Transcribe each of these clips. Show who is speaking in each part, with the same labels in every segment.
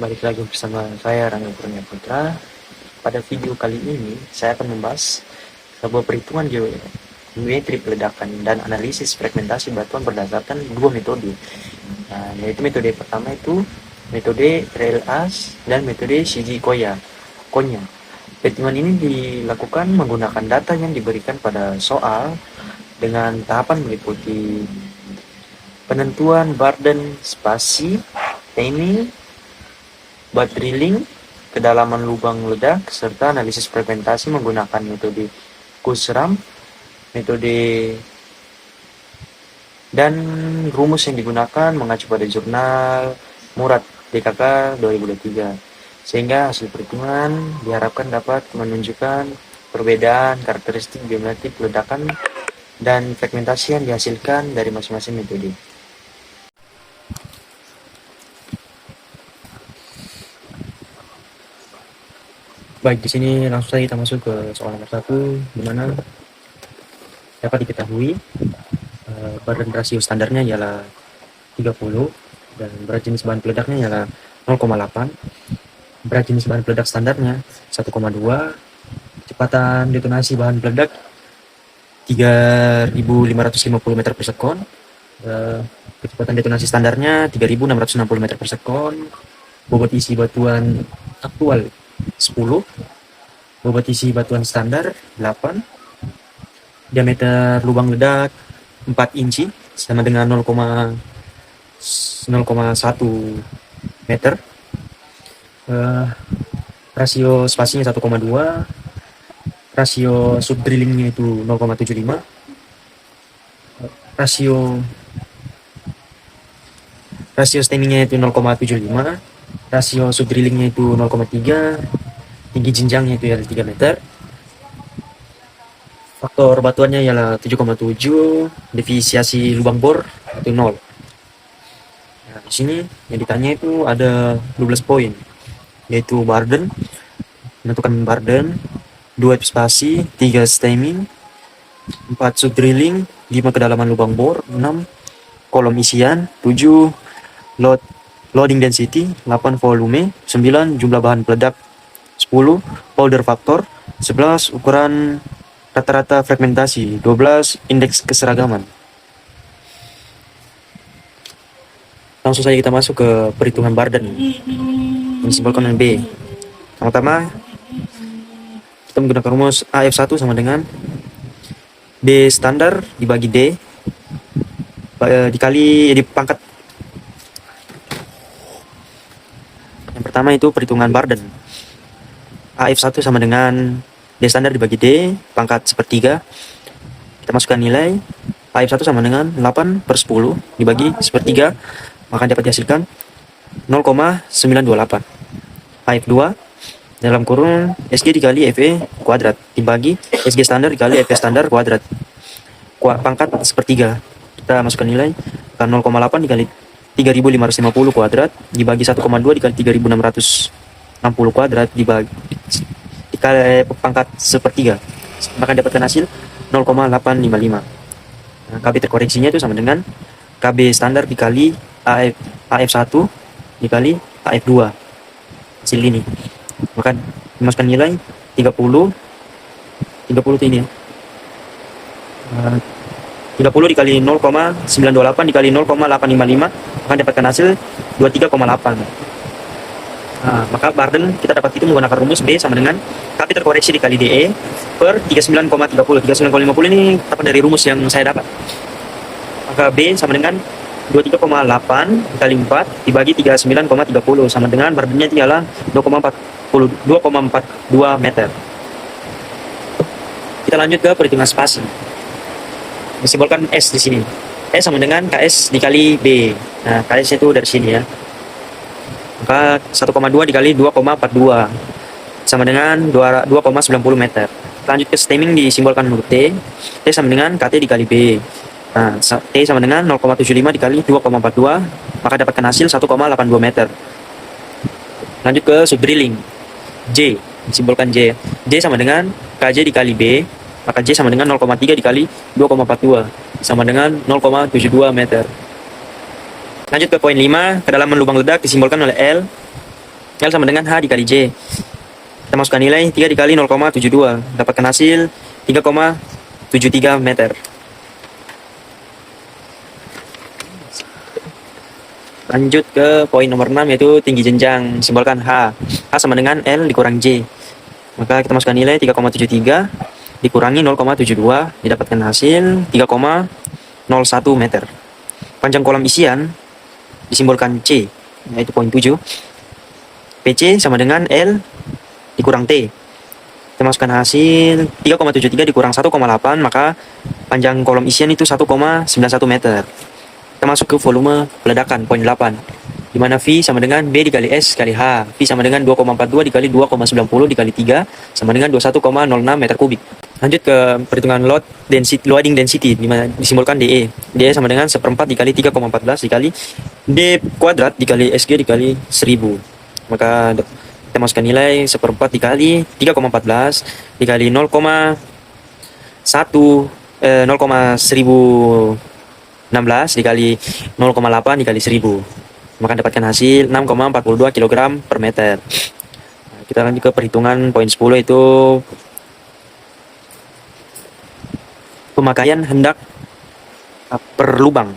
Speaker 1: Balik lagi bersama saya Rangga Kurnia Putra. Pada video kali ini saya akan membahas sebuah perhitungan geometri peledakan dan analisis fragmentasi batuan berdasarkan dua metode. Nah, yaitu metode pertama itu metode RLAS dan metode Shiji-Koya. Perhitungan ini dilakukan menggunakan data yang diberikan pada soal dengan tahapan meliputi penentuan burden spasi, timing, butt drilling, kedalaman lubang ledak, serta analisis fragmentasi menggunakan metode Kussram, metode dan rumus yang digunakan mengacu pada jurnal Murad DKK 2023. Sehingga hasil perhitungan diharapkan dapat menunjukkan perbedaan karakteristik geometrik ledakan dan fragmentasi yang dihasilkan dari masing-masing metode. Baik, di sini langsung saja kita masuk ke soal nomor 1, di mana dapat diketahui badan rasio standarnya ialah 30 dan berat jenis bahan peledaknya ialah 0,8. Berat jenis bahan peledak standarnya 1,2, kecepatan detonasi bahan peledak 3.550 meter per sekon, kecepatan detonasi standarnya 3.660 meter per sekon, bobot isi batuan aktual 10, bobot isi batuan standar 8, diameter lubang ledak 4 inci sama dengan 0,1 meter, rasio spasinya 1,2, rasio sub drillingnya itu 0,75, rasio stemmingnya itu 0,75, rasio sub drillingnya itu 0,3, tinggi jenjangnya itu ialah 3 meter, faktor batuannya ialah 7,7, defisiasi lubang bor itu 0. Nah, di sini yang ditanya itu ada 12 poin, yaitu burden, menentukan burden, 2 spasi, 3 stemming, 4 sub drilling, 5 kedalaman lubang bor, 6 kolom isian, 7 loading density, 8 volume, 9 jumlah bahan peledak, 10 powder factor, 11 ukuran rata-rata fragmentasi, 12 indeks keseragaman. Langsung saja kita masuk ke perhitungan burden yang disimbolkan dengan B. Pertama, kita menggunakan rumus AF1 sama dengan B standar dibagi D dikali dipangkat. Yang pertama itu perhitungan burden. AF1 sama dengan D standar dibagi D pangkat sepertiga. Kita masukkan nilai. AF1 sama dengan 8/10 dibagi sepertiga, maka dapat dihasilkan 0,928. AF2 dalam kurung SG dikali FE kuadrat dibagi SG standar dikali FE standar kuadrat pangkat sepertiga. Kita masukkan nilai, 0,8 dikali 3.550 kuadrat dibagi 1,2 dikali 3.660 kuadrat dibagi dikali pangkat sepertiga, maka dapatkan hasil 0,855. Nah, KB terkoreksinya itu sama dengan KB standar dikali AF1 dikali AF2, hasil ini. Maka dimasukkan nilai 30 itu ini ya. 30 dikali 0,928 dikali 0,855, maka dapatkan hasil 23,8. Nah, maka burden kita dapat itu menggunakan rumus B sama dengan KB terkoreksi dikali DE per 39,30. 39,50 ini dapat dari rumus yang saya dapat. Maka B sama dengan 23,8 dikali 4 dibagi 39,30 sama dengan burdennya itu ialah 2,42 meter. Kita lanjut ke perhitungan spasi. Disimbolkan S di sini. S sama dengan KS dikali B. Nah, KS itu dari sini ya. Maka 1,2 dikali 2,42 sama dengan 2,90 meter. Lanjut ke stemming disimbolkan huruf T. T sama dengan KT dikali B. Nah, T sama dengan 0,75 dikali 2,42, maka dapatkan hasil 1,82 meter. Lanjut ke sub drilling. J, disimbolkan J. J sama dengan KJ dikali B, maka J sama dengan 0,3 dikali 2,42 sama dengan 0,72 meter. Lanjut ke poin 5, kedalaman lubang ledak disimbolkan oleh L. L sama dengan H dikali J. Kita masukkan nilai 3 dikali 0,72, dapatkan hasil 3,73 meter. Lanjut ke poin nomor 6, yaitu tinggi jenjang, simbolkan H. H sama dengan L dikurang J. Maka kita masukkan nilai 3,73 dikurangi 0,72, didapatkan hasil 3,01 meter. Panjang kolam isian disimbolkan C, yaitu poin 7. PC sama dengan L dikurang T. Kita masukkan hasil 3,73 dikurang 1,8, maka panjang kolom isian itu 1,91 meter. Kita masuk ke volume peledakan, poin 8, di mana V sama dengan B dikali S kali H. V sama dengan 2,42 dikali 2,90 dikali 3 sama dengan 21,06 meter kubik. Lanjut ke perhitungan loading density, di mana disimbolkan DE. DE sama dengan 1/4 dikali 3,14 dikali D kuadrat dikali SG dikali 1000. Maka kita masukkan nilai 1/4 dikali 3,14 dikali 0,1016 dikali 0,8 dikali 1000. Maka dapatkan hasil 6,42 kg per meter. Nah, kita lanjut ke perhitungan poin 10, yaitu pemakaian hendak per lubang.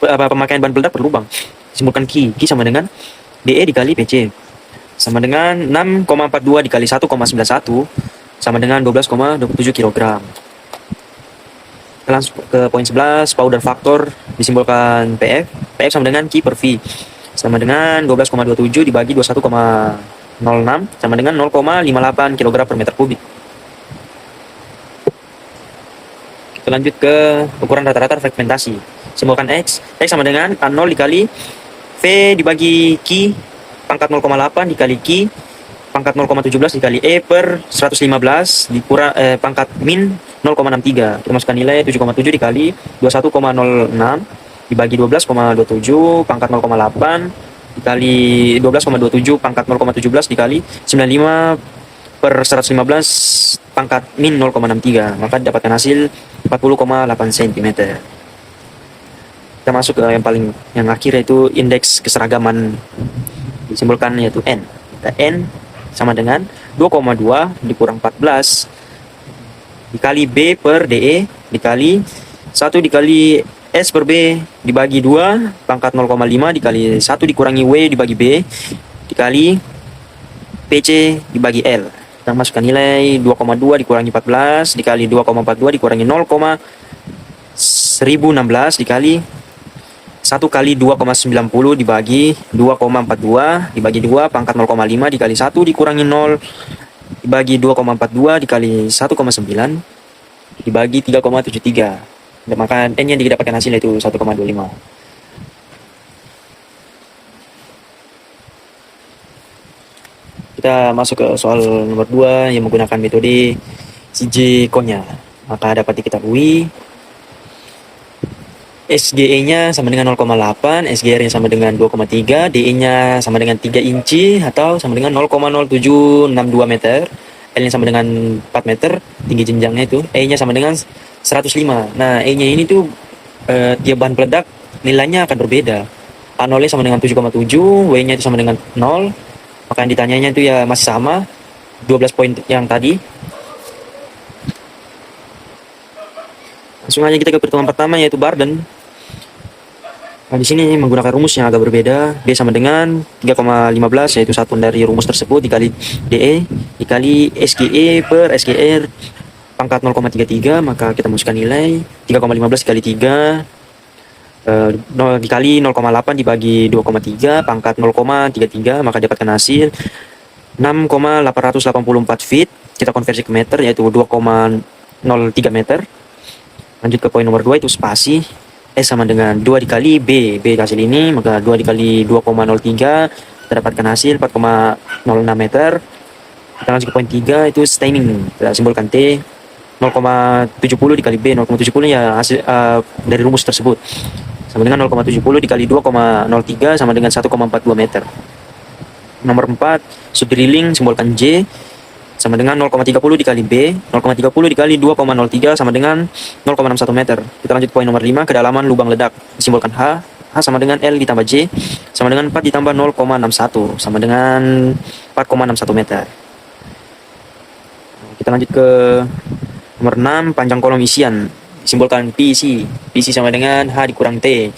Speaker 1: Pemakaian bahan peledak per lubang. Simbolkan Q. Q sama dengan DE dikali PC. Sama dengan 6,42 dikali 1,91 sama dengan 12,27 kg. Kita langsung ke poin 11, powder factor disimbolkan PF. PF sama dengan Q per V. Sama dengan 12,27 dibagi 21,06 sama dengan 0,58 kg per meter kubik. Kita lanjut ke ukuran rata-rata fragmentasi. Simbolkan X. X sama dengan K0 dikali V dibagi Q pangkat 0,8 dikali Q pangkat 0,17 dikali E per 115 dikurang pangkat min 0,63. Kita masukkan nilai 7,7 dikali 21,06 dibagi 12,27 pangkat 0,8 dikali 12,27 pangkat 0,17 dikali 95 per 115 pangkat min 0,63. Maka didapatkan hasil 40,8 cm. Kita masuk ke yang akhir, yaitu indeks keseragaman, disimbolkan yaitu N. N sama dengan 2,2 dikurang 14 dikali B per DE dikali 1 dikali S per B dibagi 2 pangkat 0,5 dikali 1 dikurangi W dibagi B dikali PC dibagi L. Kita masukkan nilai 2,2 dikurangi 14 dikali 2,42 dikurangi 0,1016 dikali 1 kali 2,90 dibagi 2,42 dibagi 2 pangkat 0,5 dikali 1 dikurangi 0 dibagi 2,42 dikali 1,9 dibagi 3,73. Dan maka N yang didapatkan hasil yaitu 1,25. Kita masuk ke soal nomor 2 yang menggunakan metode CJ Konya. Maka dapat diketahui SGE-nya sama dengan 0,8, SGR-nya sama dengan 2,3, DE-nya sama dengan 3 inci atau sama dengan 0,0762 meter, L-nya sama dengan 4 meter, tinggi jenjangnya itu, E-nya sama dengan 105. Nah, E-nya ini tuh tiap bahan peledak nilainya akan berbeda. A0-nya sama dengan 7,7, W-nya itu sama dengan 0, maka yang ditanyanya itu ya masih sama, 12 poin yang tadi. Langsung aja kita ke pertemuan pertama, yaitu Barden. Nah, di sini menggunakan rumus yang agak berbeda. B sama dengan 3,15, yaitu satuan dari rumus tersebut dikali DE dikali SGE per SGR pangkat 0,33. Maka kita masukkan nilai 3,15 dikali 3 dikali 0,8 dibagi 2,3 pangkat 0,33, maka dapatkan hasil 6,884 feet. Kita konversi ke meter, yaitu 2,03 meter. Lanjut ke poin nomor 2, itu spasi. S sama dengan 2 dikali B hasil ini, maka 2 dikali 2,03 kita dapatkan hasil 4,06 meter. Kita lanjut ke poin 3, itu staining. Kita simbolkan T. 0,70 dikali B, 0,70 ya hasil dari rumus tersebut sama dengan 0,70 dikali 2,03 sama dengan 1,42 meter. Nomor 4, subdrilling, simbolkan J sama dengan 0,30 dikali B, 0,30 dikali 2,03 sama dengan 0,61 meter. Kita lanjut poin nomor 5, kedalaman lubang ledak, disimbolkan H. H sama dengan L ditambah J sama dengan 4 ditambah 0,61 sama dengan 4,61 meter. Kita lanjut ke nomor 6, panjang kolom isian. Simbolkan PC. PC sama dengan H dikurang T.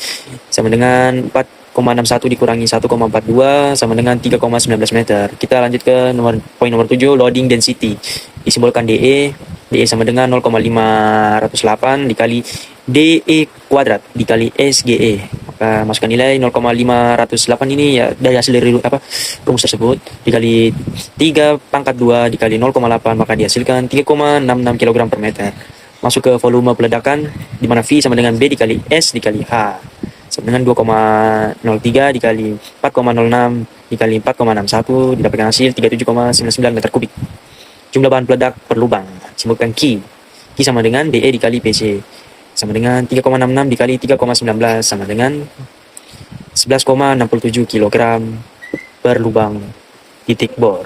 Speaker 1: Sama dengan 4,61 dikurangi 1,42 sama dengan 3,19 meter. Kita lanjut ke poin nomor 7, loading density. Disimbolkan DE. DE sama dengan 0,508 dikali DE kuadrat dikali SGE. Maka masukkan nilai 0,508 ini ya dari hasil dari rumus tersebut dikali 3 pangkat 2 dikali 0,8 maka dihasilkan 3,66 kg per meter. Masuk ke volume peledakan di mana V sama dengan B dikali S dikali H sama dengan 2,03 dikali 4,06 dikali 4,61 didapatkan hasil 37,99 meter kubik. Jumlah bahan peledak per lubang. Simbolkan Q. Q sama dengan DE dikali PC. Sama dengan 3,66 dikali 3,19 sama dengan 11,67 kg per lubang titik bor.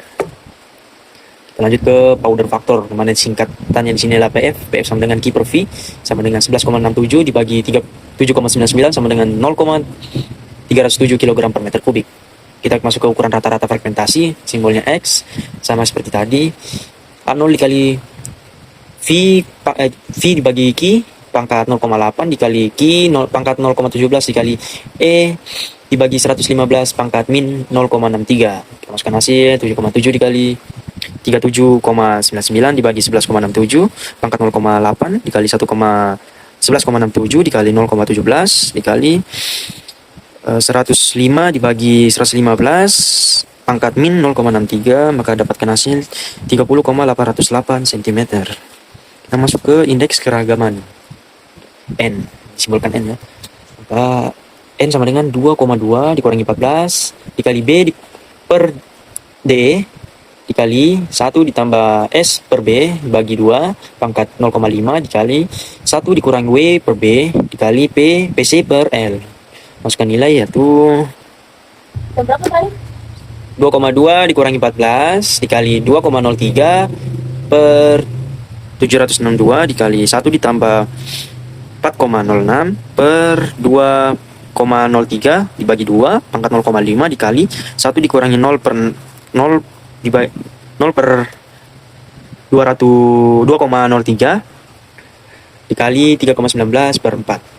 Speaker 1: Kita lanjut ke powder factor, mana singkatannya di sini adalah PF. PF sama dengan Q per V sama dengan 11,67 dibagi 7,99 sama dengan 0,307 kg per meter kubik. Kita masuk ke ukuran rata-rata fragmentasi, simbolnya X, sama seperti tadi. A0 dikali V dibagi Q, pangkat 0,8 dikali Q, pangkat 0,17 dikali E, dibagi 115 pangkat min 0,63. Kita masukkan hasil 7,7 dikali 37,99 dibagi 11,67, pangkat 0,8 dikali 11,67 dikali 0,17 dikali 105 dibagi 115 pangkat min 0,63 maka dapatkan hasil 30,808 cm. Kita masuk ke indeks keragaman N, simbolkan N ya. Maka N sama dengan 2,2 dikurangi 14 dikali B per D dikali 1 ditambah S per B bagi 2 pangkat 0,5 dikali 1 dikurangi W per B dikali P PC per L. Masukkan nilai yaitu 2,2 dikurangi 14 dikali 2,03 per 762 dikali 1 ditambah 4,06 per 2,03 dibagi 2 pangkat 0,5 dikali 1 dikurangi 0 per 0 dibagi 0 per 2,03 dikali 3,19 per 4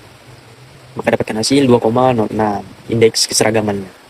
Speaker 1: maka dapatkan hasil 2,06 indeks keseragamannya.